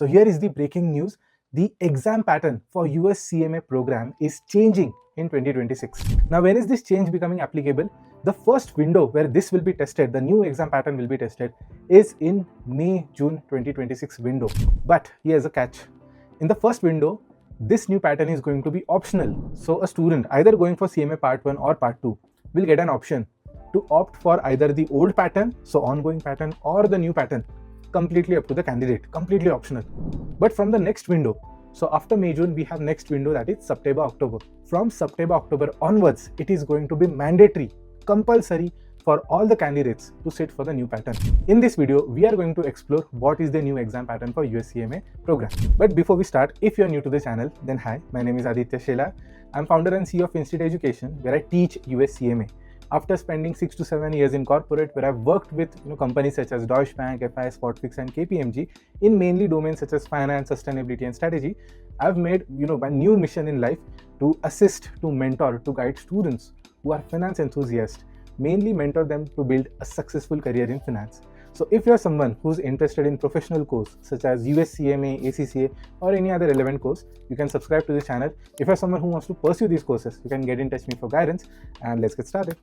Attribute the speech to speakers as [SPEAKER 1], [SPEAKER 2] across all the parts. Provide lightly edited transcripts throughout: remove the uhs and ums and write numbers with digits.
[SPEAKER 1] So here is the breaking news. The exam pattern for US CMA program is changing in 2026. Now, when is this change becoming applicable? The first window where this will be tested, the new exam pattern will be tested, is in May-June 2026 window. But here's a catch. In the first window, this new pattern is going to be optional. So a student either going for CMA Part 1 or Part 2 will get an option to opt for either the old pattern, so ongoing pattern, or the new pattern, completely up to the candidate, completely optional. But from the next window, so after May-June, we have next window, that is September-October. From September-October onwards, it is going to be mandatory, compulsory for all the candidates to sit for the new pattern. In this video, we are going to explore what is the new exam pattern for US CMA program. But before we start, if you are new to the channel, then hi, my name is Aditya Shelar. I'm founder and CEO of FinStreet Education, where I teach US CMA. After spending 6 to 7 years in corporate, where I've worked with companies such as Deutsche Bank, FI, Spotfix, and KPMG in mainly domains such as finance, sustainability, and strategy, I've made my new mission in life to assist, to mentor, to guide students who are finance enthusiasts, mainly mentor them to build a successful career in finance. So if you're someone who's interested in professional course such as US CMA, ACCA, or any other relevant course, you can subscribe to the channel. If you're someone who wants to pursue these courses, you can get in touch with me for guidance, and let's get started.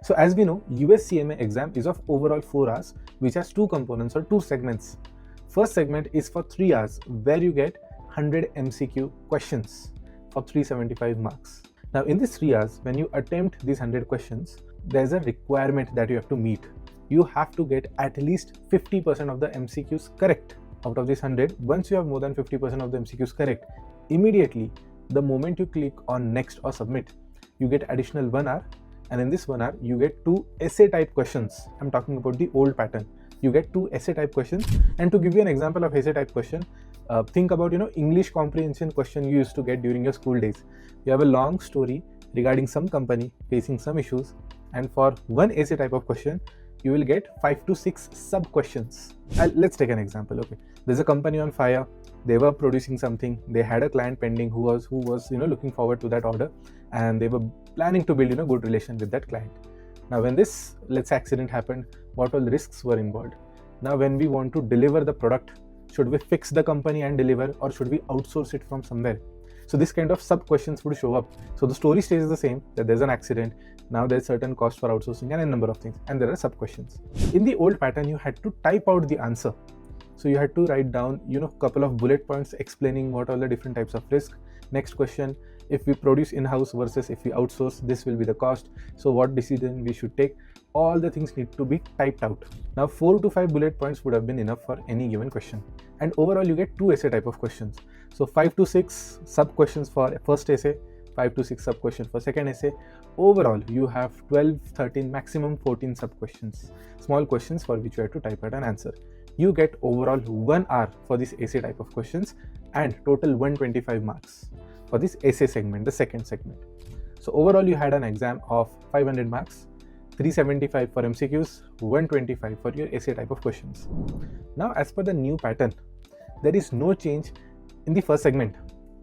[SPEAKER 1] So as we know, US CMA exam is of overall 4 hours, which has 2 components or 2 segments. First segment is for 3 hours, where you get 100 MCQ questions for 375 marks. Now in these 3 hours, when you attempt these 100 questions, there's a requirement that you have to meet. You have to get at least 50% of the MCQs correct out of this 100. Once you have more than 50% of the MCQs correct, immediately, the moment you click on next or submit, you get additional 1 hour. And in this 1 hour, you get 2 essay type questions. I'm talking about the old pattern. You get 2 essay type questions. And to give you an example of essay type question, think about English comprehension question you used to get during your school days. You have a long story regarding some company facing some issues, and for one essay type of question, you will get 5 to 6 sub questions. Let's take an example. Okay, there's a company on fire. They were producing something. They had a client pending who was looking forward to that order, and they were planning to build a good relation with that client. Now, when this accident happened, what all risks were involved? Now, when we want to deliver the product, should we fix the company and deliver, or should we outsource it from somewhere? So this kind of sub questions would show up. So the story stays the same, that there's an accident. Now there's certain cost for outsourcing and a number of things, and there are sub questions. In the old pattern, you had to type out the answer. So you had to write down, couple of bullet points explaining what all the different types of risk. Next question, if we produce in-house versus if we outsource, this will be the cost. So what decision we should take? All the things need to be typed out. Now 4 to 5 bullet points would have been enough for any given question. And overall, you get 2 essay type of questions. So 5 to 6 sub questions for first essay, 5 to 6 sub questions for second essay. Overall, you have 12, 13, maximum 14 sub questions, small questions for which you have to type out an answer. You get overall 1 hour for this essay type of questions, and total 125 marks for this essay segment, the second segment. So overall, you had an exam of 500 marks, 375 for MCQs, 125 for your essay type of questions. Now, as per the new pattern, there is no change in the first segment.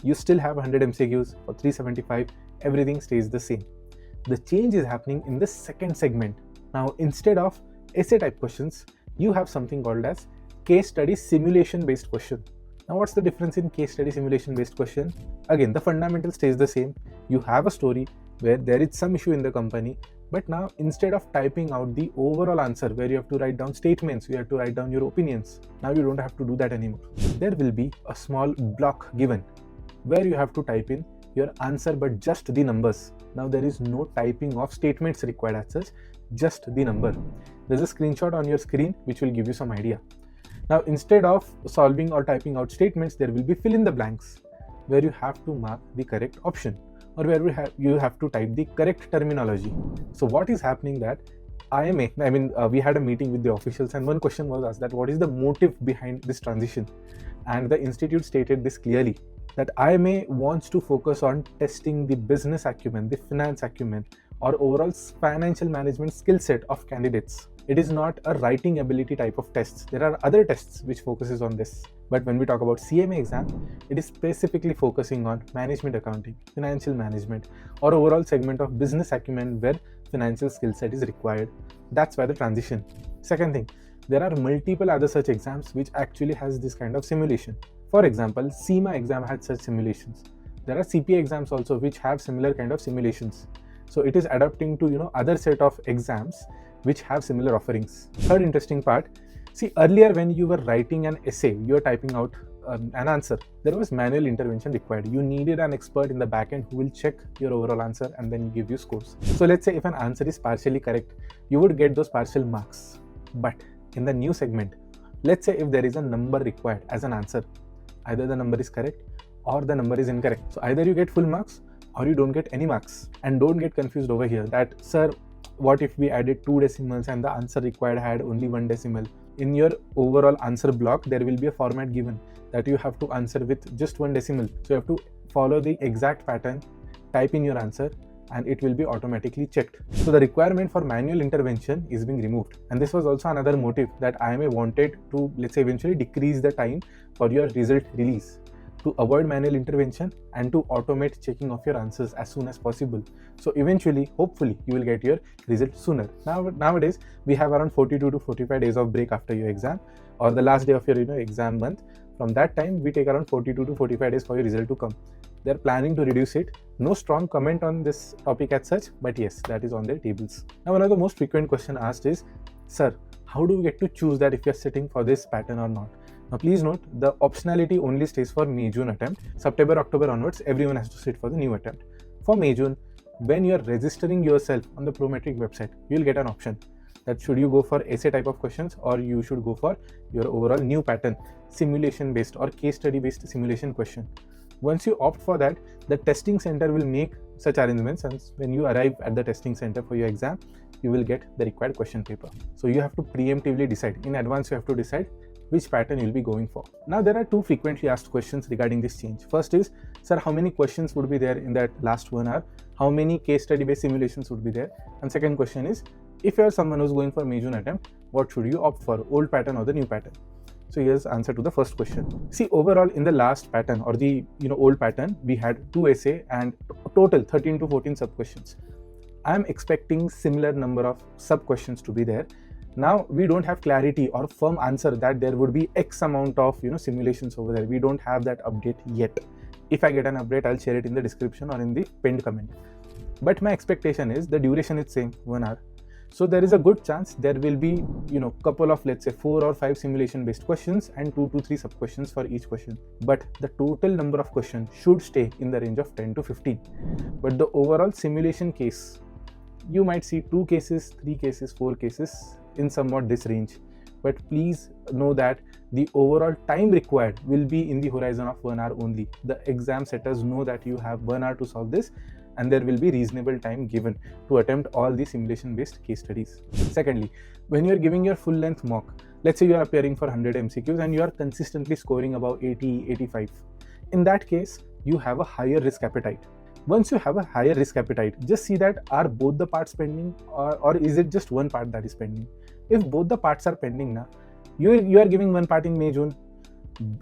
[SPEAKER 1] You still have 100 MCQs for 375, everything stays the same. The change is happening in the second segment. Now, instead of essay type questions, you have something called as case study simulation based question. Now, what's the difference in case study simulation based question? Again, the fundamental stays the same. You have a story where there is some issue in the company, but now instead of typing out the overall answer where you have to write down statements, you have to write down your opinions, now you don't have to do that anymore. There will be a small block given where you have to type in your answer, but just the numbers. Now there is no typing of statements required as such, just the number. There's a screenshot on your screen which will give you some idea. Now instead of solving or typing out statements, there will be fill in the blanks where you have to mark the correct option, or where you have to type the correct terminology. So what is happening that we had a meeting with the officials, and one question was asked that what is the motive behind this transition? And the institute stated this clearly, that IMA wants to focus on testing the business acumen, the finance acumen, or overall financial management skill set of candidates. It is not a writing ability type of tests. There are other tests which focuses on this. But when we talk about CMA exam, it is specifically focusing on management accounting, financial management, or overall segment of business acumen where financial skill set is required. That's why the transition. Second thing, there are multiple other such exams which actually has this kind of simulation. For example, CMA exam had such simulations. There are CPA exams also which have similar kind of simulations. So it is adapting to other set of exams which have similar offerings. Third interesting part, see, earlier when you were writing an essay, you were typing out an answer, there was manual intervention required. You needed an expert in the backend who will check your overall answer and then give you scores. So let's say if an answer is partially correct, you would get those partial marks. But in the new segment, let's say if there is a number required as an answer, either the number is correct or the number is incorrect. So either you get full marks or you don't get any marks. And don't get confused over here that, sir, what if we added 2 decimals and the answer required had only 1 decimal? In your overall answer block, there will be a format given that you have to answer with just 1 decimal. So you have to follow the exact pattern, type in your answer, and it will be automatically checked. So the requirement for manual intervention is being removed. And this was also another motive that IMA wanted to, let's say, eventually decrease the time for your result release, to avoid manual intervention and to automate checking of your answers as soon as possible. So eventually, hopefully, you will get your result sooner. Nowadays, we have around 42 to 45 days of break after your exam or the last day of your exam month. From that time, we take around 42 to 45 days for your result to come. They're planning to reduce it. No strong comment on this topic as such, but yes, that is on their tables. Now, one of the most frequent question asked is, sir, how do we get to choose that if you're sitting for this pattern or not? Now, please note, the optionality only stays for May-June attempt. September, October onwards, everyone has to sit for the new attempt. For May-June, when you're registering yourself on the Prometric website, you'll get an option that should you go for essay type of questions or you should go for your overall new pattern, simulation based or case study based simulation question. Once you opt for that, the testing center will make such arrangements, and when you arrive at the testing center for your exam, you will get the required question paper. So you have to preemptively decide. In advance, you have to decide which pattern you'll be going for. Now, there are 2 frequently asked questions regarding this change. First is, sir, how many questions would be there in that last 1 hour? How many case study based simulations would be there? And second question is, if you are someone who's going for May-June attempt, what should you opt for, old pattern or the new pattern? So here's the answer to the first question. See, overall in the last pattern or the old pattern, we had 2 essay and total 13 to 14 sub questions. I'm expecting similar number of sub questions to be there. Now we don't have clarity or firm answer that there would be X amount of simulations over there. We don't have that update yet. If I get an update, I'll share it in the description or in the pinned comment. But my expectation is the duration is same, 1 hour. So there is a good chance there will be couple of, let's say, 4 or 5 simulation based questions and 2 to 3 sub questions for each question. But the total number of questions should stay in the range of 10 to 15. But the overall simulation case, you might see 2 cases, 3 cases, 4 cases in somewhat this range. But please know that the overall time required will be in the horizon of 1 hour only. The exam setters know that you have 1 hour to solve this, and there will be reasonable time given to attempt all the simulation based case studies. Secondly, when you are giving your full length mock, let's say you are appearing for 100 MCQs and you are consistently scoring about 80, 85. In that case, you have a higher risk appetite. Once you have a higher risk appetite, just see that are both the parts pending or is it just one part that is pending. If both the parts are pending, you are giving one part in May, June.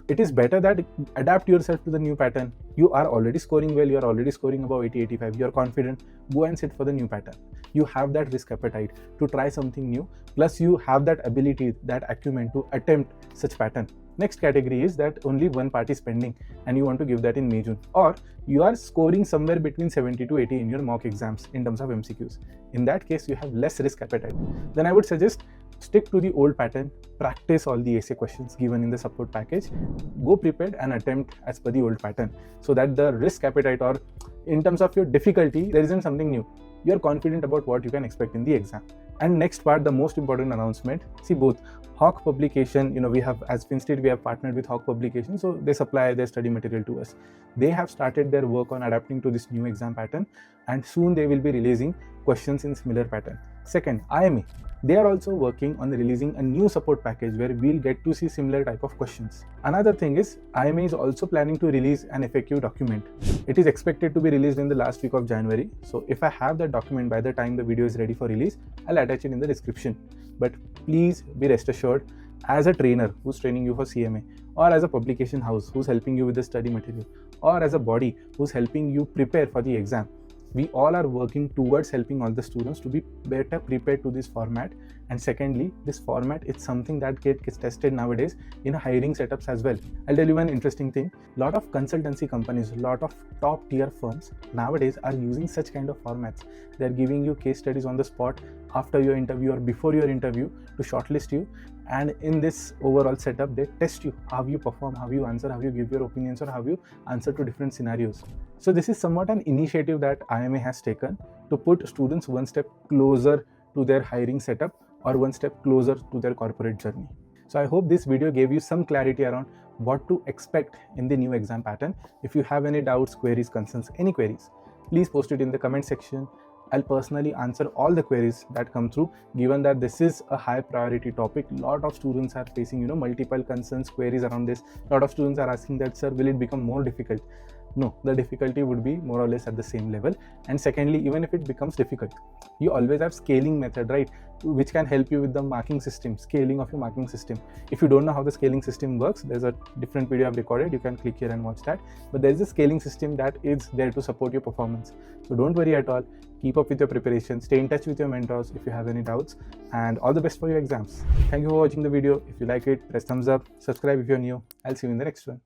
[SPEAKER 1] It is better that adapt yourself to the new pattern. You are already scoring well, you are already scoring above 80, 85, you are confident, go and sit for the new pattern. You have that risk appetite to try something new, plus you have that ability, that acumen to attempt such pattern. Next category is that only one part is pending and you want to give that in May, June, or you are scoring somewhere between 70 to 80 in your mock exams in terms of MCQs. In that case, you have less risk appetite. Then I would suggest stick to the old pattern, practice all the essay questions given in the support package, go prepared and attempt as per the old pattern, so that the risk appetite or in terms of your difficulty, there isn't something new. You're confident about what you can expect in the exam. And next part, the most important announcement, see both Hawk Publication, we have, as FinStreet, we have partnered with Hawk Publication, so they supply their study material to us. They have started their work on adapting to this new exam pattern, and soon they will be releasing questions in similar pattern. Second, IMA. They are also working on releasing a new support package where we'll get to see similar type of questions. Another thing is, IMA is also planning to release an FAQ document. It is expected to be released in the last week of January. So if I have that document by the time the video is ready for release, I'll attach it in the description. But please be rest assured, as a trainer who's training you for CMA, or as a publication house who's helping you with the study material, or as a body who's helping you prepare for the exam, we all are working towards helping all the students to be better prepared to this format And secondly, this format is something that gets tested nowadays in hiring setups as well. I'll tell you one interesting thing. A lot of consultancy companies, a lot of top tier firms nowadays are using such kind of formats. They're giving you case studies on the spot after your interview or before your interview to shortlist you. And in this overall setup, they test you, how you perform, how you answer, how you give your opinions, or how you answer to different scenarios. So this is somewhat an initiative that IMA has taken to put students one step closer to their hiring setup or one step closer to their corporate journey. So I hope this video gave you some clarity around what to expect in the new exam pattern. If you have any doubts, queries, concerns, any queries, please post it in the comment section. I'll personally answer all the queries that come through, given that this is a high priority topic. A lot of students are facing, multiple concerns, queries around this. A lot of students are asking that, sir, will it become more difficult? No, the difficulty would be more or less at the same level. And secondly, even if it becomes difficult, you always have scaling method, right? Which can help you with the marking system, scaling of your marking system. If you don't know how the scaling system works, there's a different video I've recorded. You can click here and watch that. But there's a scaling system that is there to support your performance. So don't worry at all. Keep up with your preparation. Stay in touch with your mentors if you have any doubts. And all the best for your exams. Thank you for watching the video. If you like it, press thumbs up. Subscribe if you're new. I'll see you in the next one.